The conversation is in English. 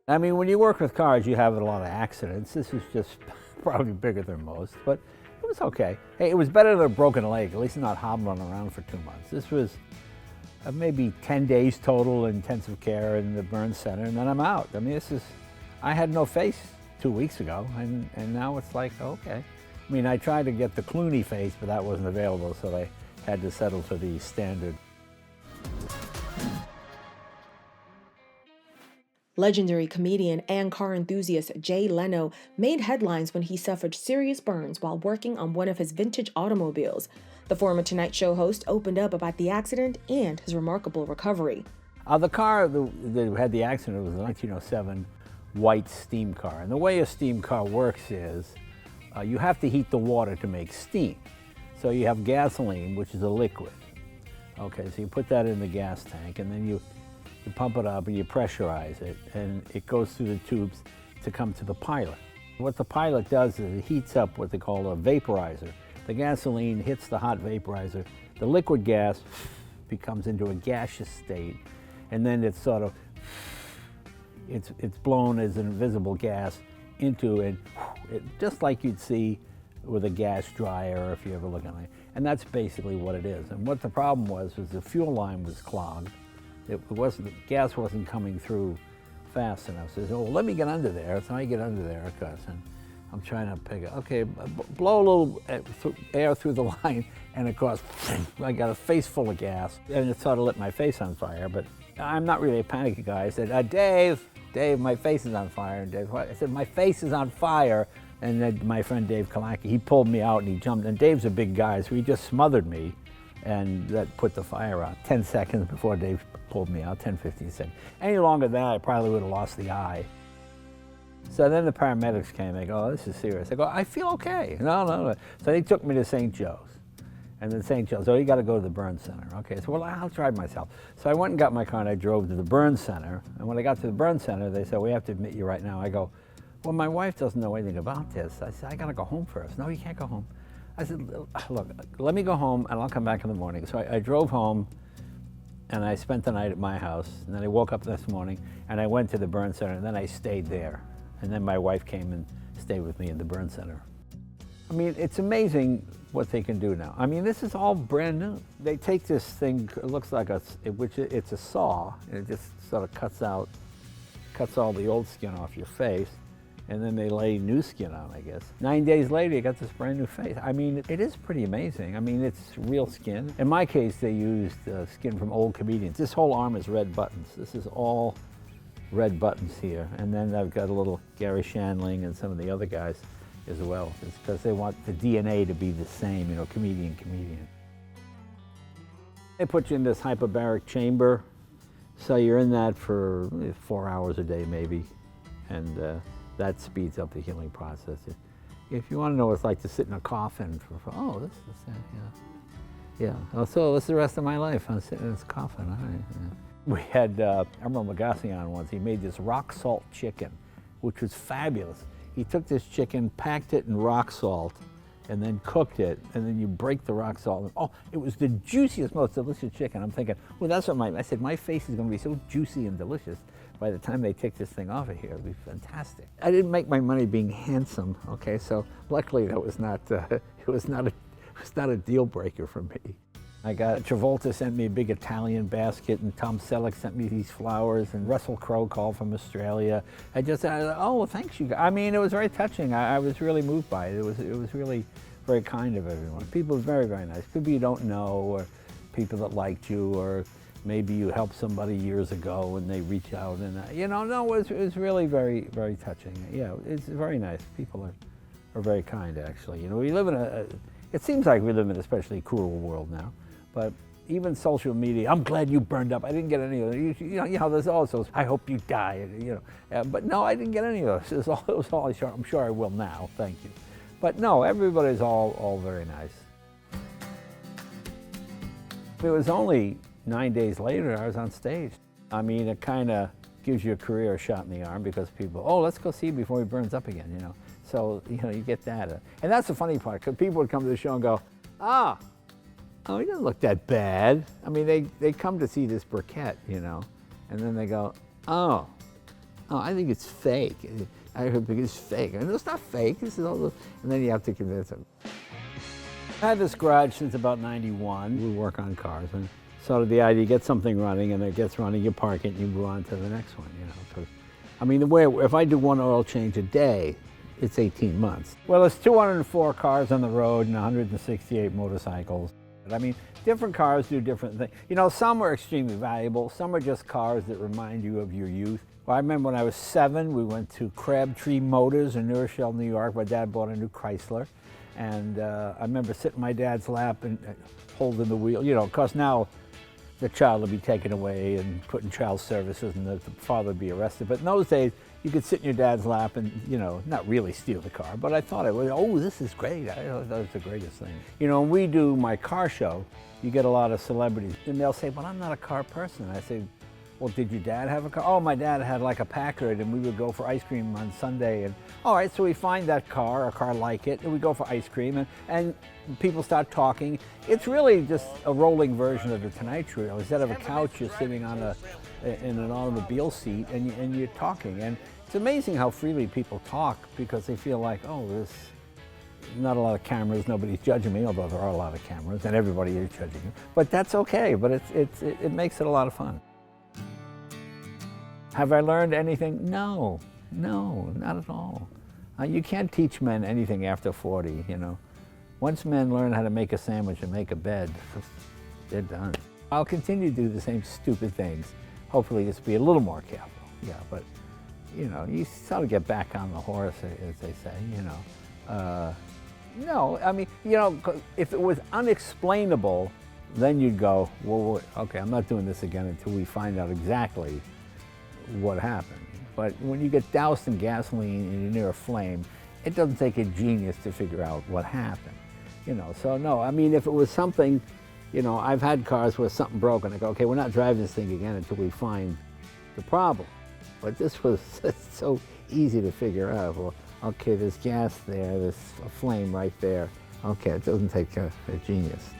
I mean, when you work with cars, you have a lot of accidents. This was just probably bigger than most, but it was okay. Hey, it was better than a broken leg, at least not hobbling around for 2 months. This was maybe 10 days total intensive care in the burn center, and then I'm out. I mean, I had no face 2 weeks ago, and now it's like, okay. I mean, I tried to get the Clooney face, but that wasn't available, so they had to settle for the standard. Legendary comedian and car enthusiast Jay Leno made headlines when he suffered serious burns while working on one of his vintage automobiles. The former Tonight Show host opened up about the accident and his remarkable recovery. The car that had the accident was a 1907 white steam car. And the way a steam car works is you have to heat the water to make steam. So you have gasoline, which is a liquid. Okay, so you put that in the gas tank, and then you pump it up and you pressurize it, and it goes through the tubes to come to the pilot. What the pilot does is it heats up what they call a vaporizer. The gasoline hits the hot vaporizer, the liquid gas becomes into a gaseous state, and then it's sort of, it's blown as an invisible gas into it, just like you'd see with a gas dryer, if you ever look at it. And that's basically what it is. And what the problem was the fuel line was clogged. Gas wasn't coming through fast enough. So, oh, well, let me get under there. So I get under there, of course, and I'm trying to pick it. Okay, blow a little air through the line, and of course, I got a face full of gas, and it sort of lit my face on fire. But I'm not really a panicky guy. I said, Dave, my face is on fire. And Dave, what? I said, my face is on fire. And then my friend Dave Kalaki, he pulled me out and he jumped. And Dave's a big guy, so he just smothered me, and that put the fire out. 10 seconds before Dave pulled me out, 10, 15 seconds. Any longer than that, I probably would have lost the eye. So then the paramedics came, they go, oh, this is serious. I go, I feel okay. No. So they took me to St. Joe's. And then St. Joe's, oh, you got to go to the burn center. Okay, so well, I'll try myself. So I went and got my car and I drove to the burn center. And when I got to the burn center, they said, we have to admit you right now. I go, well, my wife doesn't know anything about this. I said, I got to go home first. No, you can't go home. I said, look, let me go home and I'll come back in the morning. So I drove home and I spent the night at my house. And then I woke up this morning and I went to the burn center and then I stayed there. And then my wife came and stayed with me in the burn center. I mean, it's amazing what they can do now. I mean, this is all brand new. They take this thing, it looks like it's a saw, and it just sort of cuts all the old skin off your face, and then they lay new skin on, I guess. 9 days later, you got this brand new face. I mean, it is pretty amazing. I mean, it's real skin. In my case, they used skin from old comedians. This whole arm is red buttons. This is all red buttons here. And then I've got a little Gary Shandling and some of the other guys as well. It's because they want the DNA to be the same, you know, comedian. They put you in this hyperbaric chamber, so you're in that for 4 hours a day maybe, and that speeds up the healing process. If you want to know what it's like to sit in a coffin oh, this is, yeah. Oh, so this is the rest of my life, I'm sitting in this coffin, all right. Yeah. We had Emeril Lagasse on once. He made this rock salt chicken, which was fabulous. He took this chicken, packed it in rock salt, and then cooked it, and then you break the rock salt. And, oh, it was the juiciest, most delicious chicken. I'm thinking, well, that's what I said, my face is going to be so juicy and delicious by the time they take this thing off of here. It'll be fantastic. I didn't make my money being handsome, okay? So luckily that was not, it was not a deal breaker for me. Travolta sent me a big Italian basket, and Tom Selleck sent me these flowers, and Russell Crowe called from Australia. I oh, well, thanks you guys. I mean, it was very touching. I was really moved by it. It was really very kind of everyone. People were very, very nice. People you don't know, or people that liked you, or maybe you helped somebody years ago and they reach out, and it was really very, very touching. Yeah, it's very nice. People are very kind, actually. You know, we live in it seems like we live in an especially cruel world now. But even social media, I'm glad you burned up. I didn't get any of those. You know, there's also, I hope you die, you know. But no, I didn't get any of those. It was all I'm sure I will now, thank you. But no, everybody's all very nice. It was only 9 days later I was on stage. I mean, it kind of gives you a career shot in the arm because people, oh, let's go see him before he burns up again, you know. So, you know, you get that. And that's the funny part, because people would come to the show and go, oh, he doesn't look that bad. I mean, they come to see this briquette, you know, and then they go, oh, Oh, I think it's fake. I heard it's fake. And it's not fake. This is all the, and then you have to convince them. I had this garage since about '91. We work on cars, and sort of the idea, you get something running, and it gets running, you park it, and you move on to the next one, you know. 'Cause, I mean, the way, if I do one oil change a day, it's 18 months. Well, there's 204 cars on the road and 168 motorcycles. I mean, different cars do different things. You know, some are extremely valuable. Some are just cars that remind you of your youth. Well, I remember when I was 7, we went to Crabtree Motors in New Rochelle, New York. My dad bought a new Chrysler. And I remember sitting in my dad's lap and holding the wheel. You know, because now the child would be taken away and put in child services and the father would be arrested. But in those days, you could sit in your dad's lap and, you know, not really steal the car, but I thought it was, oh, this is great. I thought it was the greatest thing. You know, when we do my car show, you get a lot of celebrities, and they'll say, well, I'm not a car person. I say, well, did your dad have a car? Oh, my dad had like a Packard, and we would go for ice cream on Sunday. And all right, so we find that car, a car like it, and we go for ice cream, and people start talking. It's really just a rolling version of the Tonight Show. Instead of a couch, you're sitting on in an automobile seat, and you're talking. And it's amazing how freely people talk because they feel like, oh, there's not a lot of cameras, nobody's judging me, although there are a lot of cameras, and everybody is judging you. But that's okay, but it makes it a lot of fun. Have I learned anything? No, not at all. You can't teach men anything after 40, you know. Once men learn how to make a sandwich and make a bed, they're done. I'll continue to do the same stupid things. Hopefully just be a little more careful, yeah, but you know, you sort of get back on the horse, as they say, you know. No, I mean, you know, if it was unexplainable, then you'd go, well, okay, I'm not doing this again until we find out exactly what happened. But when you get doused in gasoline and you're near a flame, it doesn't take a genius to figure out what happened. You know, so no, I mean, if it was something, you know, I've had cars where something broke and I go, okay, we're not driving this thing again until we find the problem. But this was so easy to figure out. Well, okay, there's gas there, there's a flame right there. Okay, it doesn't take a genius.